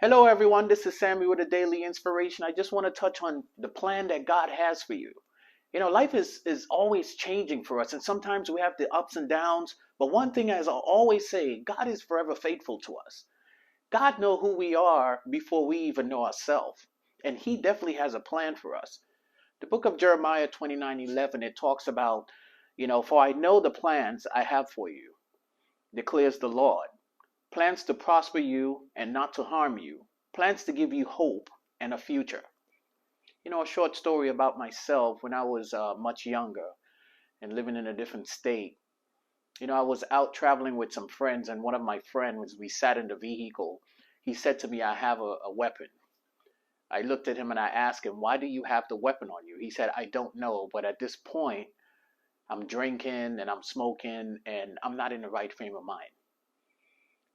Hello, everyone. This is Sammy with a daily inspiration. I just want to touch on the plan that God has for you. Life is always changing for us, and sometimes we have the ups and downs. But one thing, as I always say, God is forever faithful to us. God knows who we are before we even know ourselves, and He definitely has a plan for us. The book of Jeremiah 29:11 it talks about, for I know the plans I have for you, declares the Lord, plans to prosper you and not to harm you, plans to give you hope and a future. A short story about myself when I was much younger and living in a different state. I was out traveling with some friends, and one of my friends, we sat in the vehicle. He said to me, I have a weapon. I looked at him and I asked him, why do you have the weapon on you? He said, I don't know, but at this point, I'm drinking and I'm smoking and I'm not in the right frame of mind.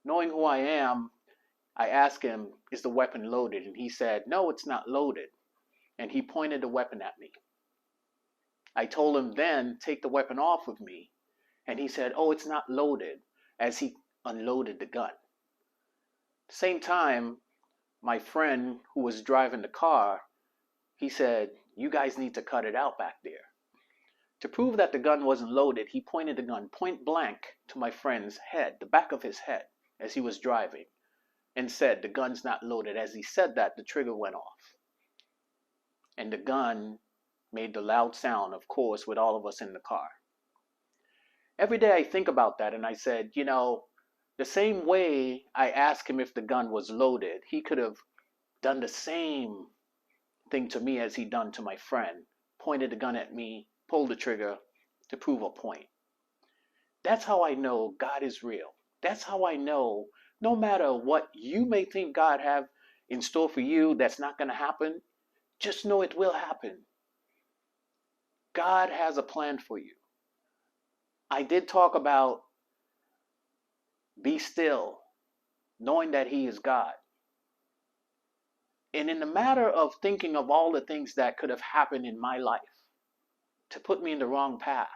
Knowing who I am, I asked him, is the weapon loaded? And he said, no, it's not loaded. And he pointed the weapon at me. I told him then, take the weapon off of me. And he said, oh, it's not loaded, as he unloaded the gun. Same time, my friend who was driving the car, he said, you guys need to cut it out back there. To prove that the gun wasn't loaded, he pointed the gun point blank to my friend's head, the back of his head, as he was driving, and said, the gun's not loaded. As he said that, the trigger went off. And the gun made the loud sound, of course, with all of us in the car. Every day I think about that and I said, the same way I asked him if the gun was loaded, he could have done the same thing to me as he done to my friend, pointed the gun at me, pulled the trigger to prove a point. That's how I know God is real. That's how I know no matter what you may think God have in store for you that's not going to happen, just know it will happen. God has a plan for you. I did talk about be still, knowing that He is God. And in the matter of thinking of all the things that could have happened in my life to put me in the wrong path,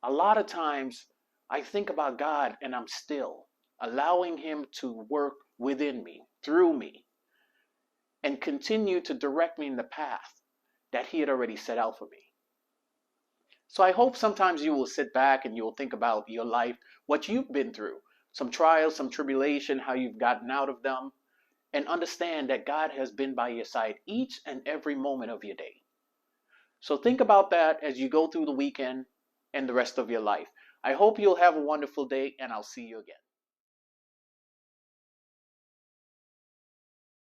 a lot of times I think about God and I'm still allowing Him to work within me, through me, and continue to direct me in the path that He had already set out for me. So I hope sometimes you will sit back and you will think about your life, what you've been through, some trials, some tribulation, how you've gotten out of them, and understand that God has been by your side each and every moment of your day. So think about that as you go through the weekend and the rest of your life. I hope you'll have a wonderful day, and I'll see you again.